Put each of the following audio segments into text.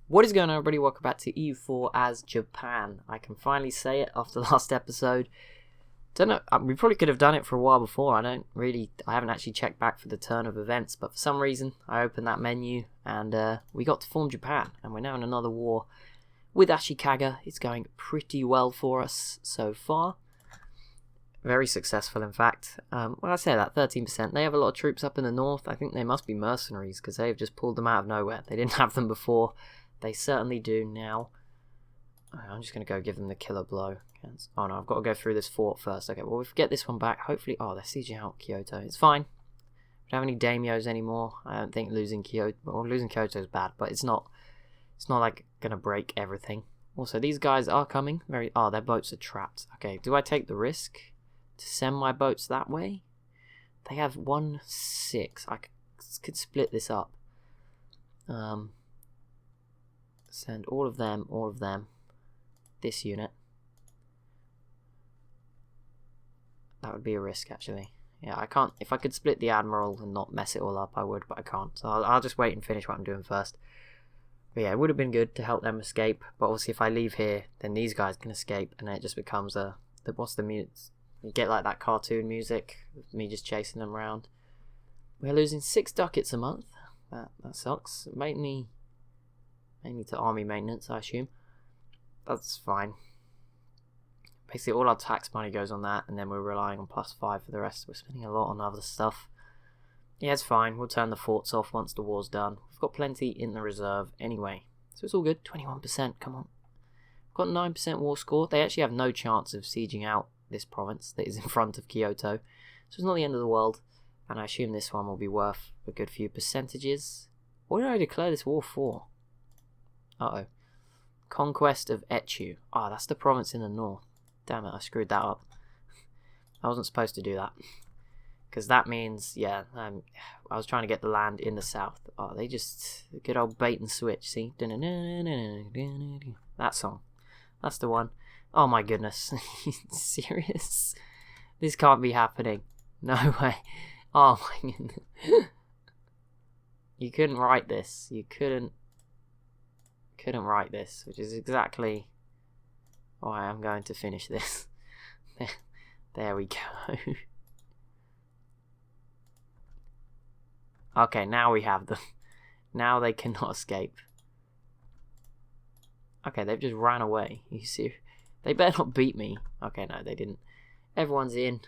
What is going on, everybody? Welcome back to EU4 as Japan. I can finally say it after the last episode. Don't know, we probably could have done it for a while before. I haven't actually checked back for the turn of events, but for some reason I opened that menu and we got to form Japan, and we're now in another war with Ashikaga. It's going pretty well for us so far. Very successful, in fact. Well, I say that, 13%. They have a lot of troops up in the north. I think they must be mercenaries because they've just pulled them out of nowhere. They didn't have them before. They certainly do now. I'm just going to go give them the killer blow. Oh no, I've got to go through this fort first. Okay, well, if we get this one back, hopefully... Oh, they're sieging out Kyoto. It's fine. We don't have any daimyos anymore. I don't think losing Kyoto... Well, losing Kyoto is bad, but it's not like going to break everything. Also, these guys are coming. Oh, their boats are trapped. Okay, do I take the risk to send my boats that way? They have 1-6. I could split this up. Send all of them, this unit. That would be a risk, actually. Yeah, I can't. If I could split the admiral and not mess it all up, I would, but I can't. So I'll just wait and finish what I'm doing first. But yeah, it would have been good to help them escape. But obviously, if I leave here, then these guys can escape, and then it just becomes what's the music? You get like that cartoon music, me just chasing them around. We're losing 6 ducats a month. That sucks. Mainly to army maintenance, I assume. That's fine. Basically, all our tax money goes on that, and then we're relying on +5 for the rest. We're spending a lot on other stuff. Yeah, it's fine. We'll turn the forts off once the war's done. We've got plenty in the reserve anyway, so it's all good. 21%, come on. We've got 9% war score. They actually have no chance of sieging out this province that is in front of Kyoto, so it's not the end of the world, and I assume this one will be worth a good few percentages. What did I declare this war for? Uh-oh. Conquest of Etchu. Ah, that's the province in the north. Damn it, I screwed that up. I wasn't supposed to do that. Because that means, yeah, I was trying to get the land in the south. Oh, they just... Good old bait and switch, see? That song. That's the one. Oh my goodness. Serious? This can't be happening. No way. Oh my goodness. You couldn't write this. You couldn't write this, which is exactly why I'm going to finish this. There we go. Okay, now we have them. Now they cannot escape. Okay, they've just ran away. You see? They better not beat me. Okay, no, they didn't. Everyone's in.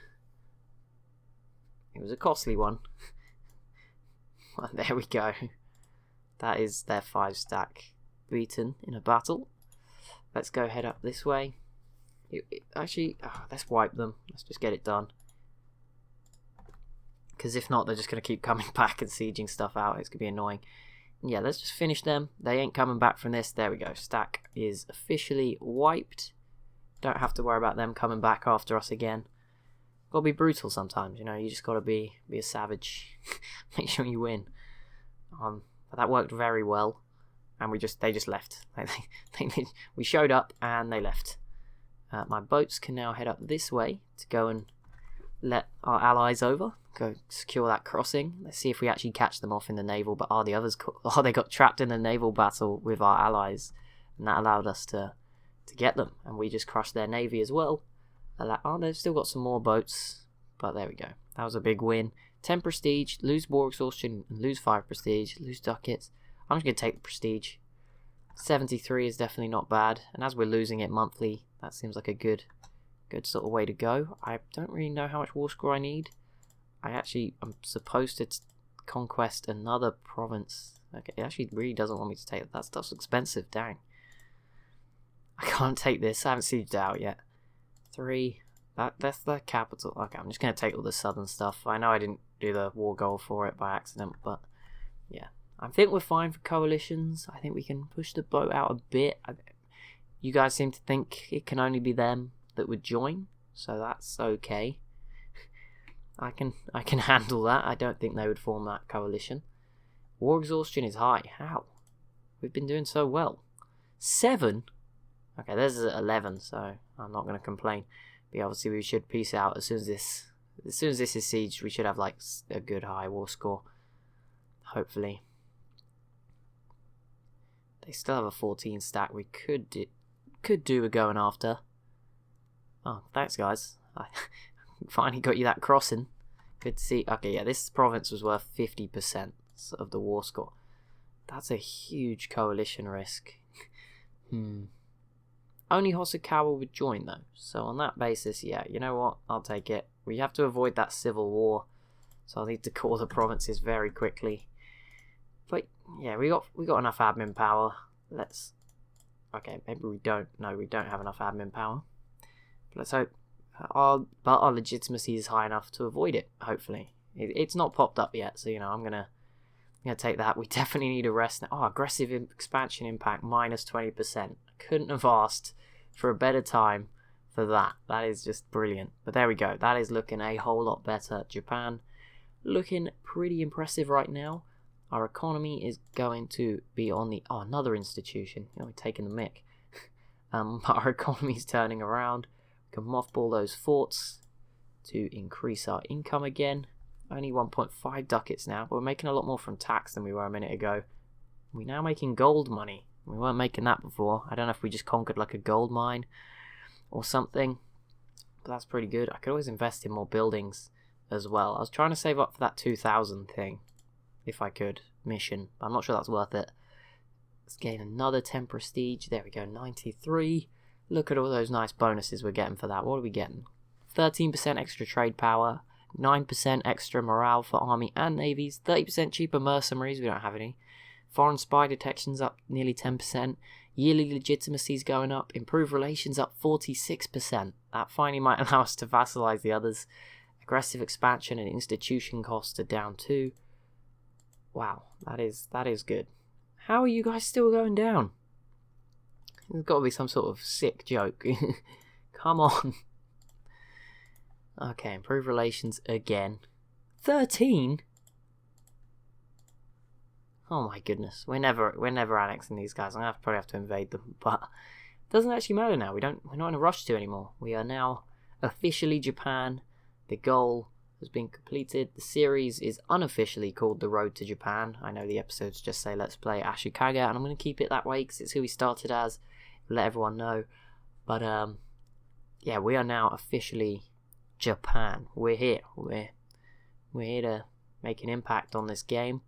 It was a costly one. Well, there we go. That is their 5-stack. Beaten in a battle. Let's go head up this way. Actually, let's wipe them. Let's just get it done. Because if not, they're just going to keep coming back and sieging stuff out. It's going to be annoying. Yeah, let's just finish them. They ain't coming back from this. There we go. Stack is officially wiped. Don't have to worry about them coming back after us again. Got to be brutal sometimes, you know. You just got to be a savage. Make sure you win. But that worked very well. And they just left. We showed up and they left. My boats can now head up this way to go and let our allies over. Go secure that crossing. Let's see if we actually catch them off in the naval. But the others? They got trapped in the naval battle with our allies, and that allowed us to get them. And we just crushed their navy as well. They've still got some more boats, but there we go. That was a big win. 10 prestige, lose war exhaustion, and lose 5 prestige, lose ducats. I'm just going to take the prestige. 73 is definitely not bad. And as we're losing it monthly, that seems like a good sort of way to go. I don't really know how much war score I need. I'm supposed to conquest another province. Okay, it actually really doesn't want me to take that. That stuff's expensive, dang. I can't take this. I haven't sieged out yet. 3. That's the capital. Okay, I'm just going to take all the southern stuff. I know I didn't do the war goal for it by accident, but yeah. I think we're fine for coalitions. I think we can push the boat out a bit. You guys seem to think it can only be them that would join, so that's okay. I can handle that. I don't think they would form that coalition. War exhaustion is high. How? We've been doing so well. 7? Okay, there's 11, so I'm not going to complain. But obviously we should peace out as soon as this is sieged. We should have like a good high war score. Hopefully. They still have a 14 stack we could do with going after. Oh, thanks guys. I finally got you that crossing. Good to see. Okay, yeah, this province was worth 50% of the war score. That's a huge coalition risk. Only Hosokawa would join though. So on that basis, yeah, you know what? I'll take it. We have to avoid that civil war. So I'll need to call the provinces very quickly. But yeah, we got enough admin power. Okay, maybe we don't. No, we don't have enough admin power. But let's hope our legitimacy is high enough to avoid it, hopefully. It's not popped up yet, so you know, I'm gonna take that. We definitely need a rest now. Oh, aggressive expansion impact minus 20%. Couldn't have asked for a better time for that. That is just brilliant. But there we go. That is looking a whole lot better. Japan looking pretty impressive right now. Our economy is going to be on the... Oh, another institution. You know, we're taking the mick. Our economy is turning around. We can mothball those forts to increase our income again. Only 1.5 ducats now. But we're making a lot more from tax than we were a minute ago. We're now making gold money. We weren't making that before. I don't know if we just conquered like a gold mine or something. But that's pretty good. I could always invest in more buildings as well. I was trying to save up for that 2,000 thing. If I could. Mission. But I'm not sure that's worth it. Let's gain another 10 prestige. There we go. 93. Look at all those nice bonuses we're getting for that. What are we getting? 13% extra trade power. 9% extra morale for army and navies. 30% cheaper mercenaries. We don't have any. Foreign spy detection's up nearly 10%. Yearly legitimacy's going up. Improved relations up 46%. That finally might allow us to vassalize the others. Aggressive expansion and institution costs are down too. Wow, that is good. How are you guys still going down? There's got to be some sort of sick joke. Come on. Okay, improved relations again. 13? Oh my goodness, we're never annexing these guys. I'm gonna probably have to invade them, but it doesn't actually matter now. We're not in a rush to anymore. We are now officially Japan. The goal has been completed. The series is unofficially called The Road to Japan. I know the episodes just say let's play Ashikaga, and I'm going to keep it that way because it's who we started as. Let everyone know. But yeah, we are now officially Japan. We're here. We're here to make an impact on this game.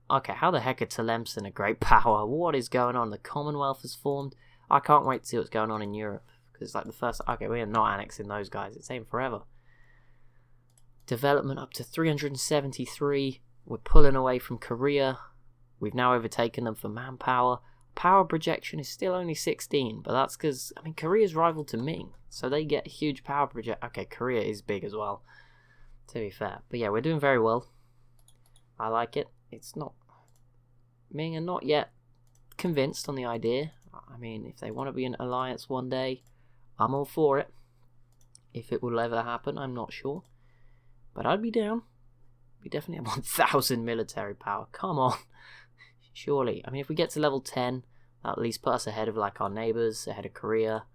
Okay, how the heck are Tlemcen a great power? What is going on? The Commonwealth has formed. I can't wait to see what's going on in Europe. Because it's like the first... Okay, we are not annexing those guys. It's taken forever. Development up to 373. We're pulling away from Korea. We've now overtaken them for manpower. Power projection is still only 16. But that's because... I mean, Korea's rival to Ming. So they get a huge power project... Okay, Korea is big as well. To be fair. But yeah, we're doing very well. I like it. It's not... Ming are not yet convinced on the idea. I mean, if they want to be an alliance one day, I'm all for it. If it will ever happen, I'm not sure. But I'd be down. We definitely have 1,000 military power. Come on. Surely. I mean, if we get to level 10, that'll at least put us ahead of like our neighbours, ahead of Korea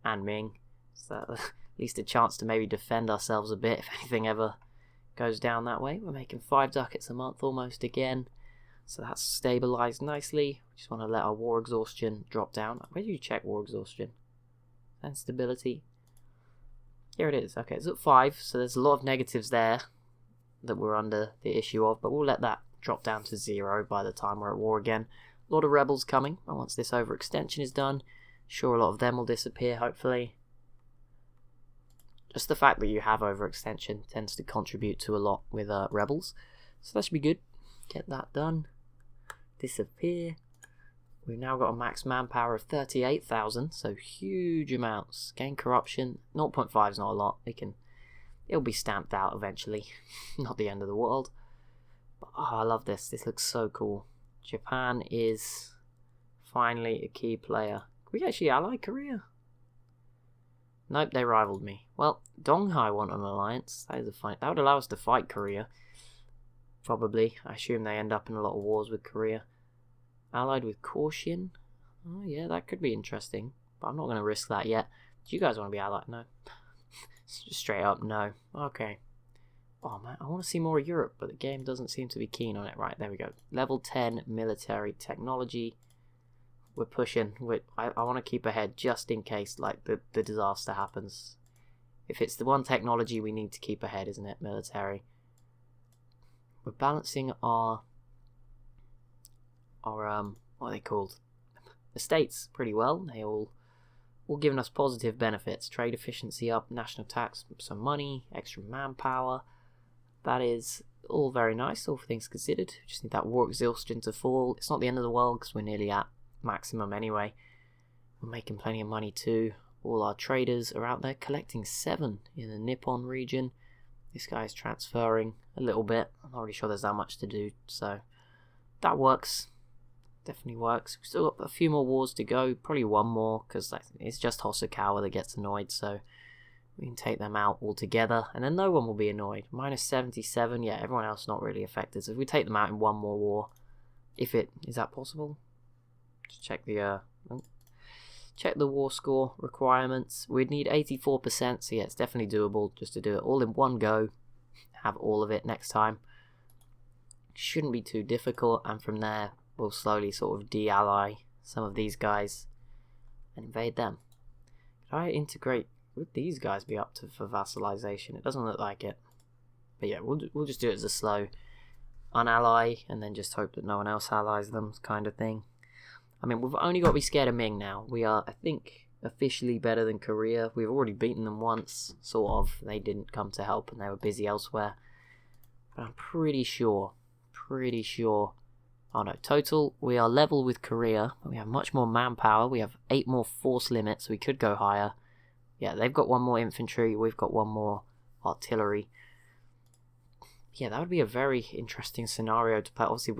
and Ming. So at least a chance to maybe defend ourselves a bit if anything ever goes down that way. We're making 5 ducats a month almost again. So that's stabilised nicely. We just want to let our war exhaustion drop down. Where do you check war exhaustion? And stability. Here it is. Okay, it's at 5. So there's a lot of negatives there that we're under the issue of. But we'll let that drop down to 0 by the time we're at war again. A lot of rebels coming. And once this overextension is done, sure, a lot of them will disappear, hopefully. Just the fact that you have overextension tends to contribute to a lot with rebels. So that should be good. Get that done. Disappear. We've now got a max manpower of 38,000, so huge amounts. Gain corruption. 0.5 is not a lot. It'll be stamped out eventually. Not the end of the world. But, oh, I love this. This looks so cool. Japan is finally a key player. Can we actually ally Korea? Nope, they rivaled me. Well, Donghai want an alliance. That is a fight. That would allow us to fight Korea. Probably. I assume they end up in a lot of wars with Korea. Allied with Caution. Oh yeah, that could be interesting. But I'm not going to risk that yet. Do you guys want to be allied? No. Just straight up, no. Okay. Oh man, I want to see more of Europe, but the game doesn't seem to be keen on it. Right, there we go. Level 10 military technology. We're pushing. I want to keep ahead just in case like the disaster happens. If it's the one technology we need to keep ahead, isn't it? Military. We're balancing our what are they called? Estates pretty well. They all giving us positive benefits. Trade efficiency up, national tax, some money, extra manpower. That is all very nice, all things considered. Just need that war exhaustion to fall. It's not the end of the world because we're nearly at maximum anyway. We're making plenty of money too. All our traders are out there collecting 7 in the Nippon region. This guy's transferring a little bit. I'm not really sure there's that much to do, so that works. Definitely works. We've still got a few more wars to go, probably one more, because it's just Hosokawa that gets annoyed, so we can take them out altogether, and then no one will be annoyed. Minus 77, yeah, everyone else not really affected, so if we take them out in one more war, is that possible? Just check the war score requirements. We'd need 84%, so yeah, it's definitely doable just to do it all in one go, have all of it next time. Shouldn't be too difficult, and from there we'll slowly sort of de-ally some of these guys and invade them. Could I integrate? Would these guys be up for vassalization? It doesn't look like it. But yeah, we'll just do it as a slow unally and then just hope that no one else allies them kind of thing. I mean, we've only got to be scared of Ming now. We are, I think, officially better than Korea. We've already beaten them once, sort of. They didn't come to help and they were busy elsewhere. But I'm pretty sure. Oh no, total, we are level with Korea. We have much more manpower. We have 8 more force limits, so we could go higher. Yeah, they've got 1 more infantry. We've got 1 more artillery. Yeah, that would be a very interesting scenario to play. Obviously,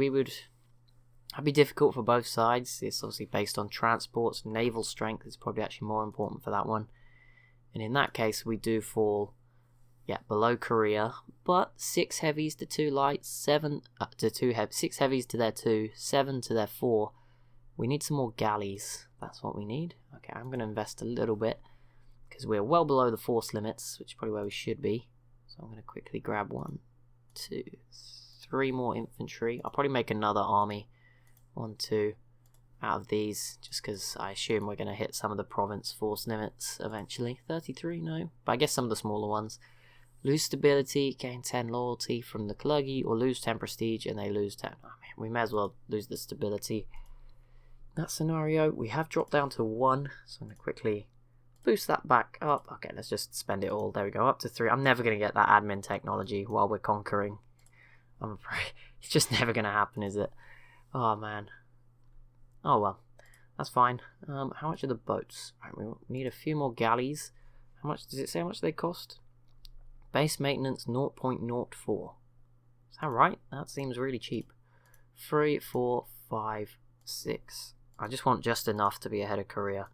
that'd be difficult for both sides. It's obviously based on transports. Naval strength is probably actually more important for that one. And in that case, we do fall, below Korea. But 6 heavies to 2 lights, 7 to 2 heavy, 6 heavies to their 2, 7 to their 4. We need some more galleys. That's what we need. Okay, I'm going to invest a little bit because we're well below the force limits, which is probably where we should be. So I'm going to quickly grab 1, 2, 3 more infantry. I'll probably make another army. 1, 2 out of these, just because I assume we're going to hit some of the province force limits eventually. 33, no. But I guess some of the smaller ones. Lose stability, gain 10 loyalty from the Kalugi, or lose 10 prestige and they lose 10. Oh, man, we may as well lose the stability. In that scenario, we have dropped down to 1, so I'm going to quickly boost that back up. Okay, let's just spend it all. There we go, up to 3. I'm never going to get that admin technology while we're conquering. I'm afraid. It's just never going to happen, is it? Oh, man. Oh, well. That's fine. How much are the boats? Right, we need a few more galleys. How much does it say how much they cost? Base maintenance 0.04. Is that right? That seems really cheap. 3, 4, 5, 6. I just want just enough to be ahead of Korea.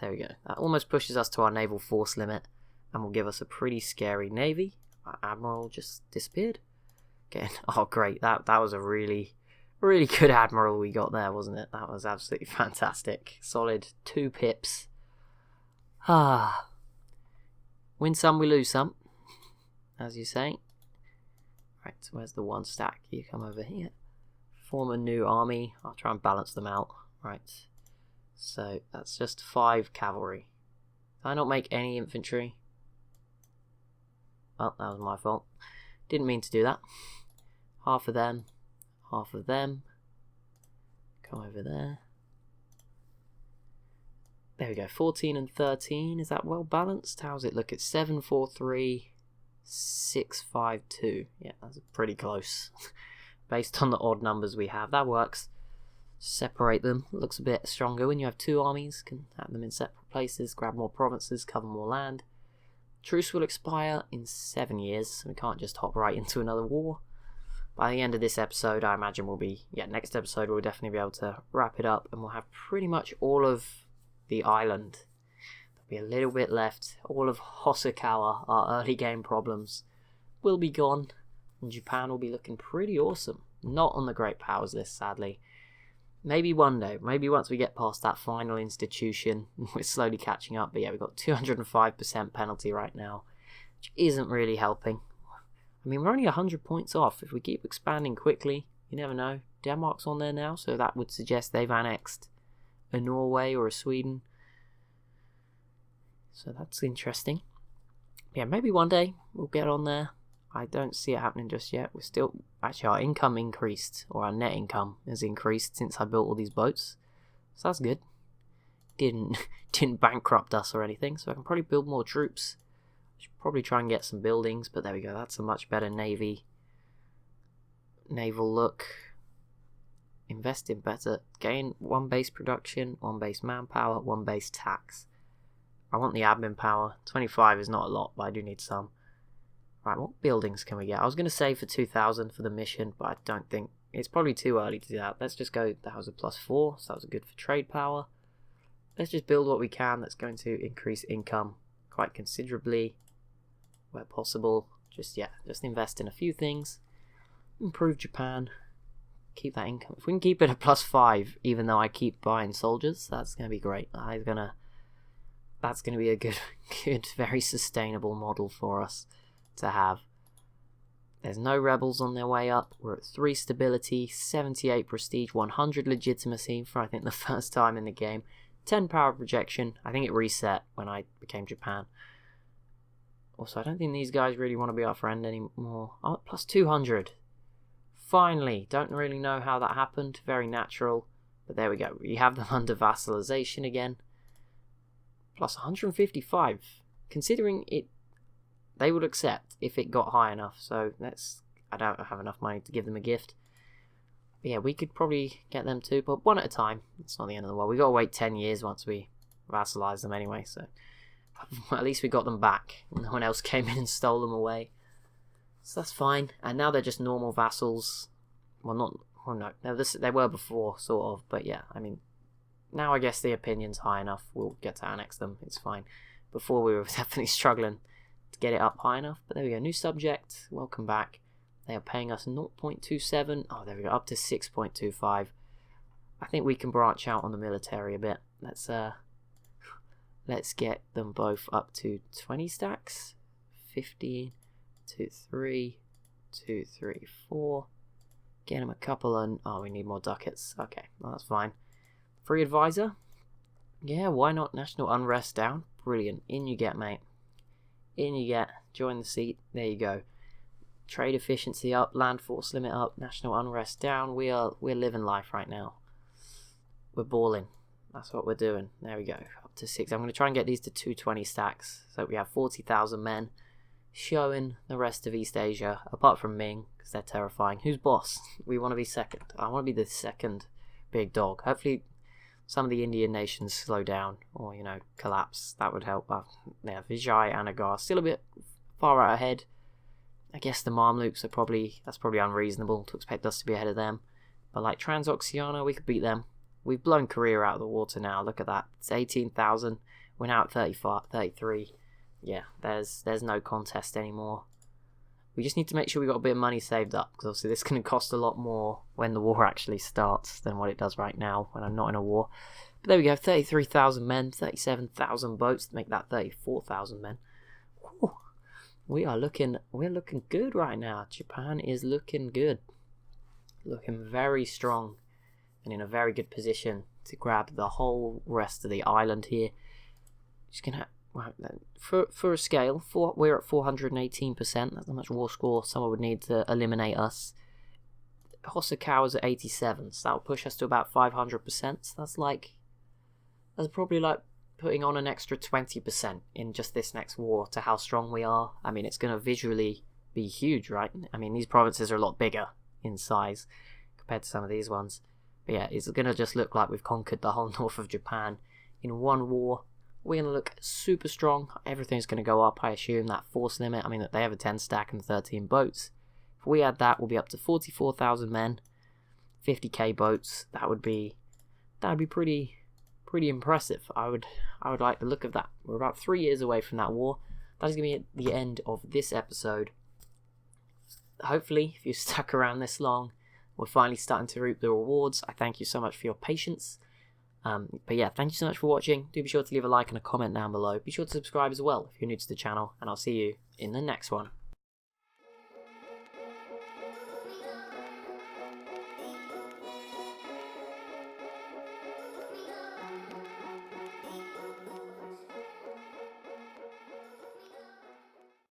There we go. That almost pushes us to our naval force limit and will give us a pretty scary navy. Our admiral just disappeared. Again, oh great. That was a really good admiral we got there, wasn't it? That was absolutely fantastic. Solid 2 pips. Win some, we lose some, as you say. Right, so where's the 1 stack? You come over here. Form a new army. I'll try and balance them out. Right. So that's just 5 cavalry. Did I not make any infantry? Oh, that was my fault. Didn't mean to do that. Half of them. Half of them. Come over there. There we go. 14 and 13. Is that well balanced? How's it look? It's 7, 4, 3, 6, 5, 2. Yeah, that's pretty close. Based on the odd numbers we have. That works. Separate them. Looks a bit stronger when you have 2 armies. Can have them in separate places. Grab more provinces. Cover more land. Truce will expire in 7 years. So we can't just hop right into another war. By the end of this episode, I imagine next episode we'll definitely be able to wrap it up and we'll have pretty much all of the island. There'll be a little bit left. All of Hosokawa, our early game problems, will be gone and Japan will be looking pretty awesome. Not on the Great Powers list, sadly. Maybe one day, maybe once we get past that final institution, we're slowly catching up. But yeah, we've got 205% penalty right now, which isn't really helping. I mean, we're only 100 points off. If we keep expanding quickly, you never know. Denmark's on there now, so that would suggest they've annexed a Norway or a Sweden. So that's interesting. Yeah, maybe one day we'll get on there. I don't see it happening just yet. We're still... Actually, our income increased, or our net income has increased since I built all these boats. So that's good. Didn't bankrupt us or anything, so I can probably build more troops. Should probably try and get some buildings, but there we go. That's a much better naval look. Invest in better. Gain 1 base production, 1 base manpower, 1 base tax. I want the admin power. 25 is not a lot, but I do need some. Right, what buildings can we get? I was going to save for 2,000 for the mission, but I don't think... It's probably too early to do that. Let's just go... That was a +4, so that was good for trade power. Let's just build what we can that's going to increase income quite considerably where possible. Just invest in a few things. Improve Japan. Keep that income. If we can keep it a +5, even though I keep buying soldiers, that's going to be great. That's going to be a good, very sustainable model for us to have. There's no rebels on their way up. We're at 3 stability, 78 prestige, 100 legitimacy for I think the first time in the game. 10 power projection. I think it reset when I became Japan. Also, I don't think these guys really want to be our friend anymore. Oh, +200. Finally. Don't really know how that happened. Very natural. But there we go. We have them under vassalization again. +155. Considering it, they would accept if it got high enough. So I don't have enough money to give them a gift. But yeah, we could probably get them too, but one at a time. It's not the end of the world. We got to wait 10 years once we vassalize them anyway. So at least we got them back. No one else came in and stole them away. So that's fine. And now they're just normal vassals. Well, no. They were before, sort of. But yeah, I mean, now I guess the opinion's high enough. We'll get to annex them. It's fine. Before we were definitely struggling to get it up high enough. But there we go. New subject. Welcome back. They are paying us 0.27. Oh, there we go. Up to 6.25. I think we can branch out on the military a bit. Let's get them both up to 20 stacks. 15, 2, 3, 2, 3, 4. Get them a couple and... Oh, we need more ducats. Okay, well, that's fine. Free advisor. Yeah, why not? National unrest down. Brilliant. In you get, mate. In you get. Join the seat. There you go. Trade efficiency up. Land force limit up. National unrest down. We're living life right now. We're balling. That's what we're doing. There we go. Up to 6. I'm going to try and get these to 220 stacks. So we have 40,000 men. Showing the rest of East Asia. Apart from Ming. Because they're terrifying. Who's boss? We want to be second. I want to be the second big dog. Hopefully some of the Indian nations slow down. Or, collapse. That would help. Yeah, Vijay and Agar still a bit far out ahead. I guess the Mamluks are that's probably unreasonable to expect us to be ahead of them. But like Transoxiana, we could beat them. We've blown Korea out of the water now. Look at that. It's 18,000. We're now at 33. Yeah, there's no contest anymore. We just need to make sure we got a bit of money saved up, because obviously this is going to cost a lot more when the war actually starts than what it does right now when I'm not in a war. But there we go. 33,000 men, 37,000 boats to make that 34,000 men. Whew. We're looking good right now. Japan is looking good. Looking very strong and in a very good position to grab the whole rest of the island here. Just gonna for a scale, we're at 418%. That's how much war score someone would need to eliminate us. Hosokawa's at 87, so that'll push us to about 500%. So that's probably like putting on an extra 20% in just this next war to how strong we are. I mean, it's going to visually be huge, right? I mean, these provinces are a lot bigger in size compared to some of these ones. But yeah, it's going to just look like we've conquered the whole north of Japan in one war. We're going to look super strong. Everything's going to go up, I assume. That force limit, I mean, they have a 10 stack and 13 boats. If we add that, we'll be up to 44,000 men, 50k boats. That would be pretty impressive. I would like the look of that. We're about 3 years away from that war. That is going to be the end of this episode. Hopefully, if you stuck around this long, we're finally starting to reap the rewards. I thank you so much for your patience. But yeah, thank you so much for watching. Do be sure to leave a like and a comment down below. Be sure to subscribe as well if you're new to the channel, and I'll see you in the next one.